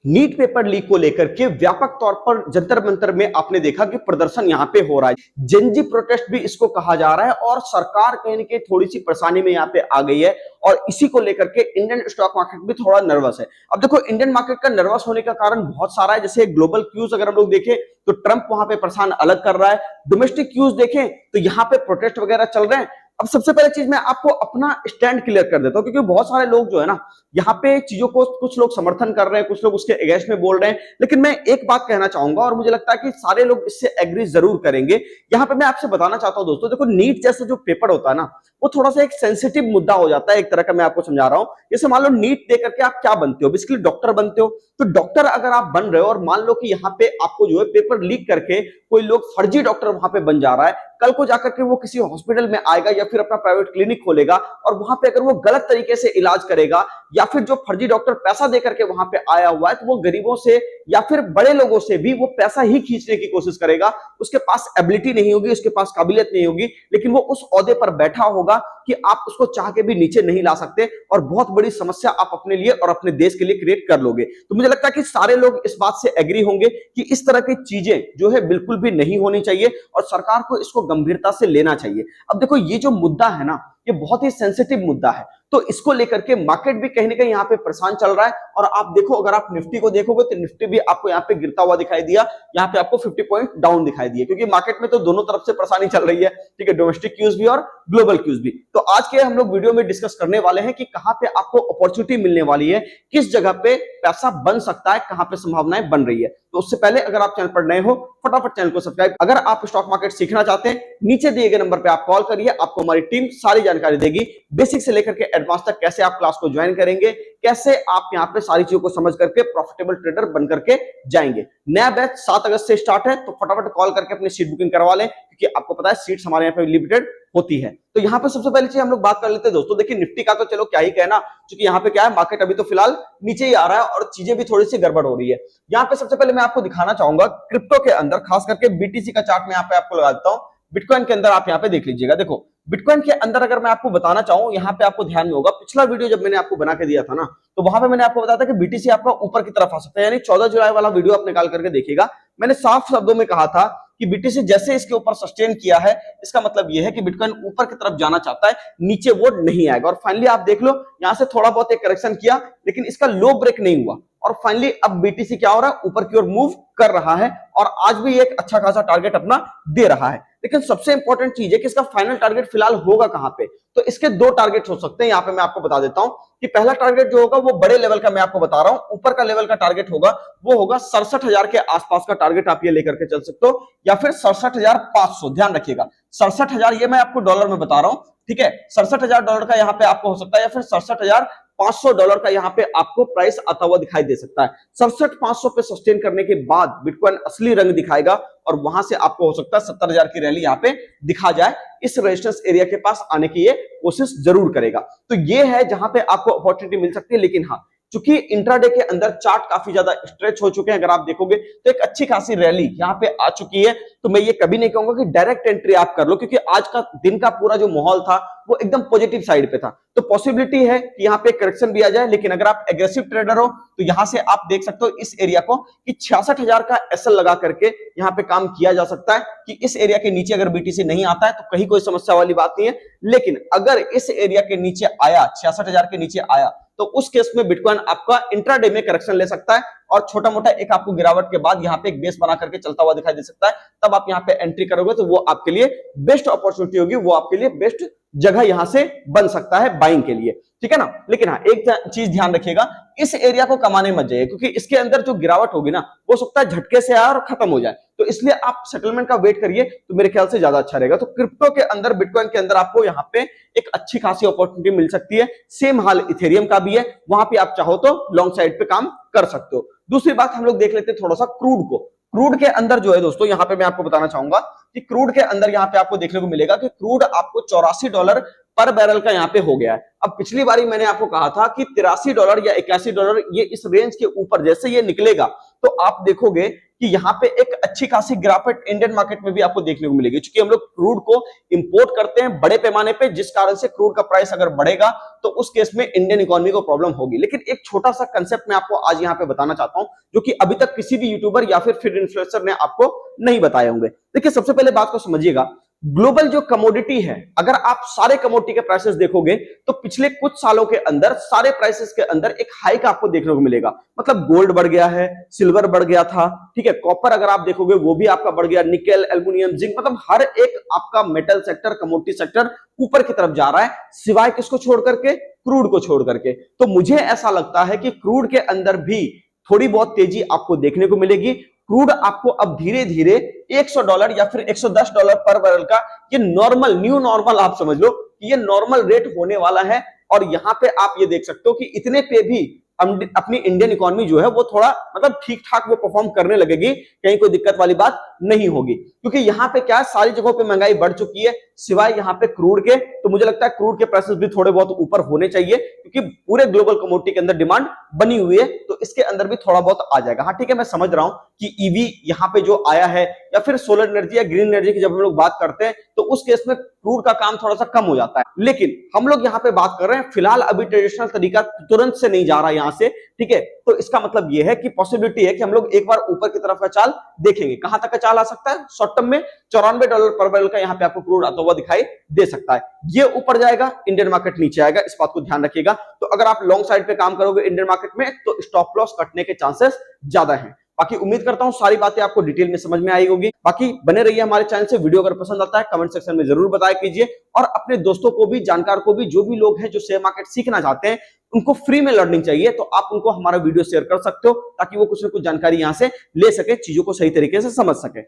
NEET paper leak को लेकर के व्यापक तौर पर जंतर मंतर में आपने देखा कि प्रदर्शन यहां पे हो रहा है। जेनजी प्रोटेस्ट भी इसको कहा जा रहा है और सरकार कहीं ना कहीं थोड़ी सी परेशानी में यहां पे आ गई है और इसी को लेकर के इंडियन स्टॉक मार्केट भी थोड़ा नर्वस है। अब देखो, इंडियन मार्केट का नर्वस होने का कारण बहुत सारा है। जैसे ग्लोबल क्यूज अगर हम लोग देखें तो ट्रंप वहां पे परेशान अलग कर रहा है। डोमेस्टिक क्यूज देखें तो यहां पे प्रोटेस्ट वगैरह चल रहे हैं। अब सबसे पहले चीज मैं आपको अपना स्टैंड क्लियर कर देता हूं, क्योंकि बहुत सारे लोग जो है ना यहाँ पे चीजों को, कुछ लोग समर्थन कर रहे हैं, कुछ लोग उसके अगेंस्ट में बोल रहे हैं। लेकिन मैं एक बात कहना चाहूंगा और मुझे लगता है कि सारे लोग इससे एग्री जरूर करेंगे। यहाँ पे मैं आपसे बताना चाहता हूं दोस्तों, देखो नीट जैसा जो पेपर होता है ना, वो थोड़ा सा एक सेंसिटिव मुद्दा हो जाता है एक तरह का। मैं आपको समझा रहा हूं, जैसे मान लो नीट दे करके आप क्या बनते हो, बेसिकली डॉक्टर बनते हो। तो डॉक्टर अगर आप बन रहे हो और मान लो कि यहाँ पे आपको जो है पेपर लीक करके कोई लोग फर्जी डॉक्टर वहां पे बन जा रहा है, कल को जाकर के वो किसी हॉस्पिटल में आएगा या फिर अपना प्राइवेट क्लिनिक खोलेगा और वहां पे अगर वो गलत तरीके से इलाज करेगा या फिर जो फर्जी डॉक्टर पैसा देकर के वहां पे आया हुआ है तो वो गरीबों से या फिर बड़े लोगों से भी वो पैसा ही खींचने की कोशिश करेगा। उसके पास एबिलिटी नहीं होगी, उसके पास काबिलियत नहीं होगी, लेकिन वो उस ओहदे पर बैठा होगा कि आप उसको चाह के भी नीचे नहीं ला सकते और बहुत बड़ी समस्या आप अपने लिए और अपने देश के लिए क्रिएट कर लोगे। तो मुझे लगता है कि सारे लोग इस बात से एग्री होंगे कि इस तरह की चीजें जो है बिल्कुल भी नहीं होनी चाहिए और सरकार को इसको गंभीरता से लेना चाहिए। अब देखो, ये जो मुद्दा है ना, ये बहुत ही सेंसिटिव मुद्दा है, तो इसको लेकर के मार्केट भी कहीं ना कहीं यहाँ पे परेशान चल रहा है। और आप देखो, अगर आप निफ्टी को देखोगे तो निफ्टी भी आपको यहाँ पे गिरता हुआ दिखाई दिया, यहाँ पे आपको 50 पॉइंट डाउन दिखाई दिए, क्योंकि मार्केट में तो दोनों तरफ से परेशानी चल रही है। ठीक है, डोमेस्टिक क्यूज भी और ग्लोबल क्यूज भी। तो आज के हम लोग वीडियो में डिस्कस करने वाले हैं कि कहां पे आपको अपॉर्चुनिटी मिलने वाली है, किस जगह पे पैसा बन सकता है, कहां पे संभावनाएं बन रही है। तो उससे पहले अगर आप चैनल पर नए हो, फटाफट चैनल को सब्सक्राइब। अगर आप स्टॉक मार्केट सीखना चाहते हैं, नीचे दिए गए नंबर पे आप कॉल करिए, आपको हमारी टीम सारी जानकारी देगी, बेसिक से लेकर के एडवांस तक। कैसे आप क्लास को ज्वाइन करेंगे, कैसे आप यहाँ पे सारी चीजों को समझ करके प्रॉफिटेबल ट्रेडर बन करके जाएंगे। नया बैच 7 अगस्त से स्टार्ट है, तो फटाफट कॉल करके अपनी सीट बुकिंग करवा लें, क्योंकि आपको पता है सीट्स हमारे यहाँ पे लिमिटेड होती है। तो यहाँ पे सबसे पहले चीज हम लोग बात कर लेते हैं दोस्तों। देखिए, निफ्टी का तो चलो क्या ही कहना, क्योंकि यहाँ पे क्या है, मार्केट अभी तो फिलहाल नीचे ही आ रहा है और चीजें भी थोड़ी सी गड़बड़ हो रही है। यहाँ पे सबसे पहले मैं आपको दिखाना चाहूंगा क्रिप्टो के अंदर, खास करके बीटीसी का चार्ट में यहाँ पे आपको लगा देता हूँ। बिटकॉइन के अंदर आप यहाँ पे देख लीजिएगा। देखो, बिटकॉइन के अंदर अगर मैं आपको बताना चाहूं, यहाँ पे आपको ध्यान में होगा, पिछला वीडियो जब मैंने आपको बना के दिया था ना, तो वहां पे मैंने आपको बताया था कि बीटीसी आपका ऊपर की तरफ आ सकता है, यानी 14 जुलाई वाला वीडियो आप निकाल करके देखिएगा। मैंने साफ शब्दों में कहा था कि बीटीसी जैसे इसके ऊपर सस्टेन किया है, इसका मतलब यह है कि बिटकॉइन ऊपर की तरफ जाना चाहता है, नीचे वो नहीं आएगा। और फाइनली आप देख लो, यहां से थोड़ा बहुत एक करेक्शन किया, लेकिन इसका लो ब्रेक नहीं हुआ और फाइनली अब बीटीसी क्या हो रहा है, ऊपर की ओर मूव कर रहा है और आज भी एक अच्छा खासा टारगेट अपना दे रहा है। लेकिन सबसे इंपॉर्टेंट चीज है कि इसका फाइनल टारगेट फिलहाल होगा कहां पे। तो इसके दो टारगेट हो सकते हैं, यहां पे मैं आपको बता देता हूं कि पहला टारगेट जो होगा वो बड़े लेवल का मैं आपको बता रहा हूं, ऊपर का लेवल का टारगेट होगा वो होगा 67,000 के आसपास का टारगेट आप ये लेकर के चल सकते हो, या फिर 67,500। ध्यान रखिएगा, 67,000 ये मैं आपको डॉलर में बता रहा हूं। ठीक है, 67,000 डॉलर का यहाँ पे आपको हो सकता है, या फिर 67,500 डॉलर का यहाँ पे आपको प्राइस आता हुआ दिखाई दे सकता है। 67,500 पे सस्टेन करने के बाद बिटकॉइन असली रंग दिखाएगा और वहां से आपको हो सकता है 70,000 की रैली यहाँ पे दिखा जाए। इस रेजिस्टेंस एरिया के पास आने की ये कोशिश जरूर करेगा। तो ये है जहां पे आपको अपॉर्चुनिटी मिल सकती है। लेकिन हाँ, चूंकि इंट्राडे के अंदर चार्ट काफी ज्यादा स्ट्रेच हो चुके हैं, अगर आप देखोगे तो एक अच्छी खासी रैली यहाँ पे आ चुकी है, तो मैं ये कभी नहीं कहूंगा कि डायरेक्ट एंट्री आप कर लो, क्योंकि आज का दिन का पूरा जो माहौल था वो एकदम पॉजिटिव साइड पे था। तो पॉसिबिलिटी है कि यहाँ पे करेक्शन भी आ जाए, लेकिन अगर आप एग्रेसिव ट्रेडर हो तो यहां से आप देख सकते हो इस एरिया को कि 66,000 का एसएल लगा करके यहाँ पे काम किया जा सकता है कि इस एरिया के नीचे अगर बीटीसी नहीं आता है तो कहीं कोई समस्या वाली बात नहीं है। लेकिन अगर इस एरिया के नीचे आया, 66,000 के नीचे आया, तो उस केस में बिटकॉइन आपका इंट्राडे में करेक्शन ले सकता है और छोटा मोटा एक आपको गिरावट के बाद यहाँ पे एक बेस बना करके चलता हुआ दिखाई दे सकता है। तब आप यहाँ पे एंट्री करोगे तो वो आपके लिए बेस्ट अपॉर्चुनिटी होगी, वो आपके लिए बेस्ट जगह यहां से बन सकता है बाइंग के लिए। ठीक है ना। लेकिन हाँ, एक चीज ध्यान रखिएगा, इस एरिया को कमाने मत जाइए, क्योंकि इसके अंदर जो गिरावट होगी ना, हो सकता है झटके से आए और खत्म हो जाए। तो इसलिए आप सेटलमेंट का वेट करिए, तो मेरे ख्याल से ज्यादा अच्छा रहेगा। तो क्रिप्टो के अंदर, बिटकॉइन के अंदर आपको यहाँ पे एक अच्छी खासी अपॉर्चुनिटी मिल सकती है। सेम हाल इथेरियम का भी है, वहां पे आप चाहो तो लॉन्ग साइड पे काम कर सकते हो। दूसरी बात हम लोग देख लेते हैं थोड़ा सा क्रूड को। क्रूड के अंदर जो है दोस्तों, यहाँ पे मैं आपको बताना चाहूंगा कि क्रूड के अंदर यहाँ पे आपको देखने को मिलेगा कि क्रूड आपको $84 पर बैरल का यहाँ पे हो गया है। अब पिछली बारी मैंने आपको कहा था कि $83 या $81 ये इस रेंज के ऊपर जैसे ये निकलेगा तो आप देखोगे कि यहाँ पे एक अच्छी खासी गिरावट इंडियन मार्केट में भी आपको देखने को मिलेगी, क्योंकि हम लोग क्रूड को इंपोर्ट करते हैं बड़े पैमाने पे, जिस कारण से क्रूड का प्राइस अगर बढ़ेगा तो उस केस में इंडियन इकोनॉमी को प्रॉब्लम होगी। लेकिन एक छोटा सा कंसेप्ट मैं आपको आज यहाँ पे बताना चाहता हूं, जो कि अभी तक किसी भी यूट्यूबर या फिर इन्फ्लुएंसर ने आपको नहीं बताए होंगे। देखिए, सबसे पहले बात को समझिएगा, ग्लोबल जो कमोडिटी है, अगर आप सारे कमोडिटी के प्राइसेस देखोगे तो पिछले कुछ सालों के अंदर सारे प्राइसेस के अंदर एक हाइक आपको देखने को मिलेगा। मतलब गोल्ड बढ़ गया है, सिल्वर बढ़ गया था, ठीक है, कॉपर अगर आप देखोगे वो भी आपका बढ़ गया, निकेल, एल्युमिनियम, जिंक, मतलब हर एक आपका मेटल सेक्टर, कमोडिटी सेक्टर ऊपर की तरफ जा रहा है, सिवाय किसको छोड़ करके? क्रूड को छोड़ करके। तो मुझे ऐसा लगता है कि क्रूड के अंदर भी थोड़ी बहुत तेजी आपको देखने को मिलेगी। क्रूड आपको अब धीरे धीरे $100 या फिर $110 पर बैरल का ये नॉर्मल, न्यू नॉर्मल आप समझ लो कि ये नॉर्मल रेट होने वाला है। और यहां पे आप ये देख सकते हो कि इतने पे भी अपनी इंडियन इकोनॉमी जो है वो थोड़ा मतलब ठीक ठाक वो परफॉर्म करने लगेगी, कहीं कोई दिक्कत वाली बात नहीं होगी। क्योंकि यहाँ पे क्या है, सारी जगहों पे महंगाई बढ़ चुकी है सिवाय यहाँ पे क्रूड के। तो मुझे लगता है क्रूड के प्राइसेस भी थोड़े बहुत ऊपर होने चाहिए, क्योंकि पूरे ग्लोबल कमोडिटी के अंदर डिमांड बनी हुई है, तो इसके अंदर भी थोड़ा बहुत आ जाएगा। हाँ ठीक है, मैं समझ रहा हूं कि ईवी यहाँ पे जो आया है या फिर सोलर एनर्जी या ग्रीन एनर्जी की जब हम लोग बात करते हैं तो उस केस में क्रूड का काम थोड़ा सा कम हो जाता है। लेकिन हम लोग यहाँ पे बात कर रहे हैं फिलहाल अभी ट्रेडिशनल तरीका तुरंत से नहीं जा रहा यहां से, ठीक है। तो इसका मतलब यह है कि पॉसिबिलिटी है कि हम लोग एक बार ऊपर की तरफ का चाल देखेंगे। कहां तक का चाल आ सकता है? शॉर्ट टर्म में $94 पर बैरल का यहाँ पे आपको क्रूड आता हुआ दिखाई दे सकता है। ये ऊपर जाएगा, इंडियन मार्केट नीचे आएगा, इस बात को ध्यान रखिएगा। तो अगर आप लॉन्ग साइड पे काम करोगे इंडियन मार्केट में तो स्टॉप लॉस कटने के चांसेस ज्यादा हैं। बाकी उम्मीद करता हूं सारी बातें आपको डिटेल में समझ में आई होगी। बाकी बने रहिए हमारे चैनल से। वीडियो अगर पसंद आता है कमेंट सेक्शन में जरूर बताया कीजिए, और अपने दोस्तों को भी, जानकार को भी, जो भी लोग हैं जो शेयर मार्केट सीखना चाहते हैं, उनको फ्री में लर्निंग चाहिए, तो आप उनको हमारा वीडियो शेयर कर सकते हो ताकि वो कुछ ना कुछ जानकारी यहां से ले सके, चीजों को सही तरीके से समझ सके।